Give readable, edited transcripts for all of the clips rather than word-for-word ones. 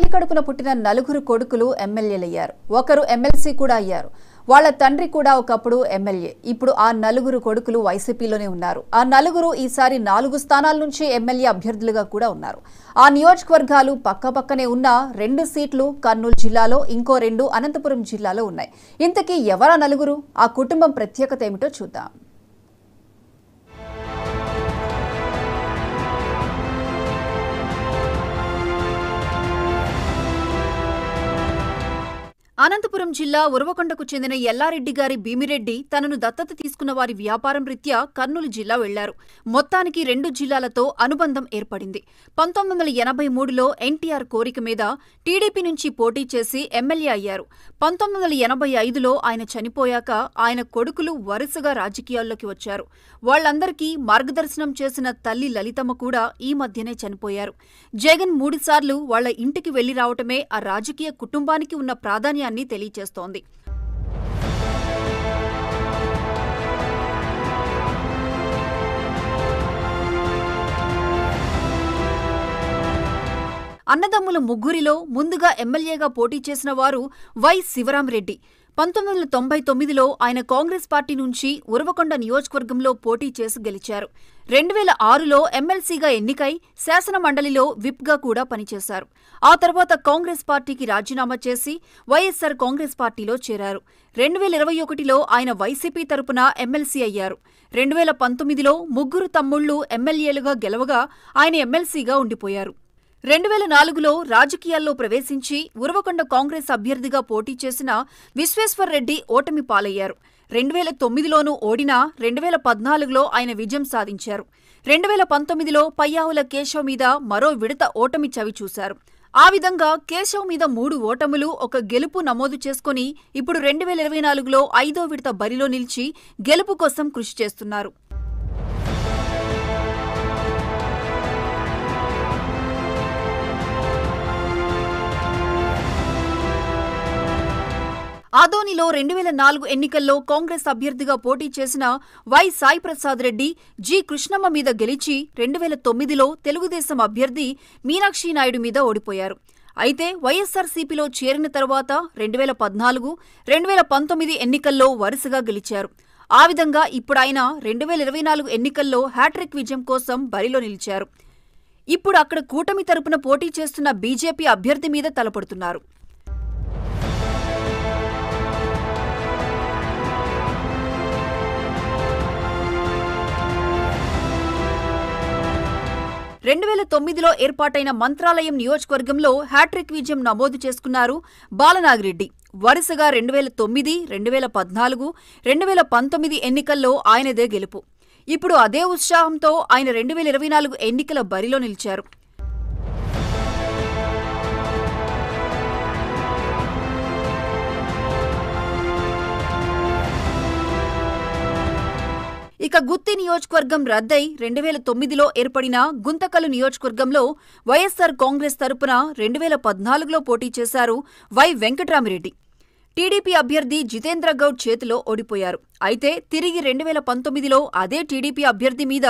తల్లి కడుపున పుట్టిన నలుగురు కొడుకులు ఎమ్మెల్యేలయ్యారు. ఒకరు ఎమ్మెల్సీ కూడా అయ్యారు. వాళ్ళ తండ్రి కూడా ఒకప్పుడు ఎమ్మెల్యే. ఇప్పుడు ఆ నలుగురు కొడుకులు వైసీపీలోనే ఉన్నారు. ఆ నలుగురు ఈసారి 4 స్థానాల నుంచి ఎమ్మెల్యే అభ్యర్థులుగా కూడా ఉన్నారు. ఆ నియోజకవర్గాలు పక్కపక్కనే ఉన్న 2 సీట్లు కర్నూలు జిల్లాలో, ఇంకో 2 అనంతపురం జిల్లాలో ఉన్నాయి. ఇంతకీ ఎవరా నలుగురు? ఆ కుటుంబం ప్రత్యేకత ఏమిటో చూద్దాం. అనంతపురం జిల్లా ఉరవకొండకు చెందిన ఎల్లారెడ్డి గారి భీమిరెడ్డి తనను దత్తత తీసుకున్న వారి వ్యాపారం రీత్యా కర్నూలు జిల్లా వెళ్లారు. మొత్తానికి 2 జిల్లాలతో అనుబంధం ఏర్పడింది. 1983లో ఎన్టీఆర్ కోరిక మీద టీడీపీ నుంచి పోటీ చేసి ఎమ్మెల్యే అయ్యారు. 1985లో ఆయన చనిపోయాక ఆయన కొడుకులు వరుసగా రాజకీయాల్లోకి వచ్చారు. వాళ్లందరికీ మార్గదర్శనం చేసిన తల్లి లలితమ్మ కూడా ఈ మధ్యనే చనిపోయారు. జగన్ 3 సార్లు వాళ్ల ఇంటికి వెళ్లి రావటమే ఆ రాజకీయ కుటుంబానికి ఉన్న ప్రాధాన్యాన్ని తెలియచేస్తోంది. అన్నదమ్ముల ముగ్గురిలో ముందుగా ఎమ్మెల్యేగా పోటీ చేసిన వారు వై శివరాంరెడ్డి. 1999లో ఆయన కాంగ్రెస్ పార్టీ నుంచి ఉరవకొండ నియోజకవర్గంలో పోటీ చేసి గెలిచారు. 2006లో ఎమ్మెల్సీగా ఎన్నికై శాసన మండలిలో విప్గా కూడా పనిచేశారు. ఆ తర్వాత కాంగ్రెస్ పార్టీకి రాజీనామా చేసి వైఎస్సార్ కాంగ్రెస్ పార్టీలో చేరారు. 2021లో ఆయన వైసీపీ తరపున ఎమ్మెల్సీ అయ్యారు. 2019లో ముగ్గురు తమ్ముళ్లు ఎమ్మెల్యేలుగా గెలవగా ఆయన ఎమ్మెల్సీగా ఉండిపోయారు. 2004లో రాజకీయాల్లో ప్రవేశించి ఉరవకొండ కాంగ్రెస్ అభ్యర్థిగా పోటీ చేసిన విశ్వేశ్వర్రెడ్డి ఓటమి పాలయ్యారు. 2009లోనూ ఓడినా 2014లో ఆయన విజయం సాధించారు. 2019లో పయ్యావుల కేశవ్ మీద మరో విడత ఓటమి చవిచూశారు. ఆ విధంగా కేశవ్ మీద 3 ఓటములు, 1 గెలుపు నమోదు చేసుకుని ఇప్పుడు 2024లో 5వ విడత బరిలో నిలిచి గెలుపు కోసం కృషి చేస్తున్నారు. ఆదోనిలో 2004 ఎన్నికల్లో కాంగ్రెస్ అభ్యర్థిగా పోటీ చేసిన వై సాయిప్రసాద్ రెడ్డి జి కృష్ణమ్మ మీద గెలిచి 2009లో తెలుగుదేశం అభ్యర్థి మీనాక్షి నాయుడు మీద ఓడిపోయారు. అయితే వైఎస్సార్సీపీలో చేరిన తర్వాత 2014, 2019 ఎన్నికల్లో వరుసగా గెలిచారు. ఆ విధంగా ఇప్పుడాయన 2024 ఎన్నికల్లో హ్యాట్రిక్ విజయం కోసం బరిలో నిలిచారు. ఇప్పుడు అక్కడ కూటమి తరపున పోటీ చేస్తున్న బీజేపీ అభ్యర్థి మీద తలపడుతున్నారు. రెండు 2009లో ఏర్పాటైన మంత్రాలయం నియోజకవర్గంలో హ్యాట్రిక్ విజయం నమోదు చేసుకున్నారు బాలనాగిరెడ్డి. వరుసగా 2009, 2014, 2019 ఎన్నికల్లో ఆయనదే గెలుపు. ఇప్పుడు అదే ఉత్సాహంతో ఆయన 2024 ఎన్నికల బరిలో నిలిచారు. ఇక గుత్తి నియోజకవర్గం రద్దై 2009లో ఏర్పడిన గుంతకల్ నియోజకవర్గంలో వైఎస్సార్ కాంగ్రెస్ తరపున 2014లో పోటీ చేశారు వై వెంకట్రామిరెడ్డి. టీడీపీ అభ్యర్థి జితేంద్ర గౌడ్ చేతిలో ఓడిపోయారు. అయితే తిరిగి 2019లో అదే టీడీపీ అభ్యర్థి మీద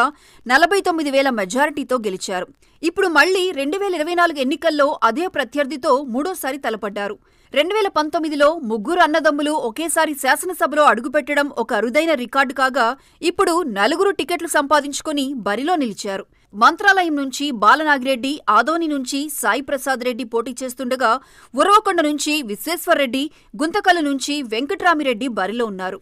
49,000 మెజారిటీతో గెలిచారు. ఇప్పుడు మళ్లీ 2024 ఎన్నికల్లో అదే ప్రత్యర్థితో మూడోసారి తలపడ్డారు. 2019లో ముగ్గురు అన్నదమ్ములు ఒకేసారి శాసనసభలో అడుగుపెట్టడం ఒక అరుదైన రికార్డు కాగా, ఇప్పుడు 4 టికెట్లు సంపాదించుకుని బరిలో నిలిచారు. మంత్రాలయం నుంచి బాలనాగిరెడ్డి, ఆదోని నుంచి సాయిప్రసాద్ రెడ్డి పోటీ చేస్తుండగా ఉరవకొండ నుంచి విశ్వేశ్వర్రెడ్డి, గుంతకల్ నుంచి వెంకట్రామిరెడ్డి బరిలో ఉన్నారు.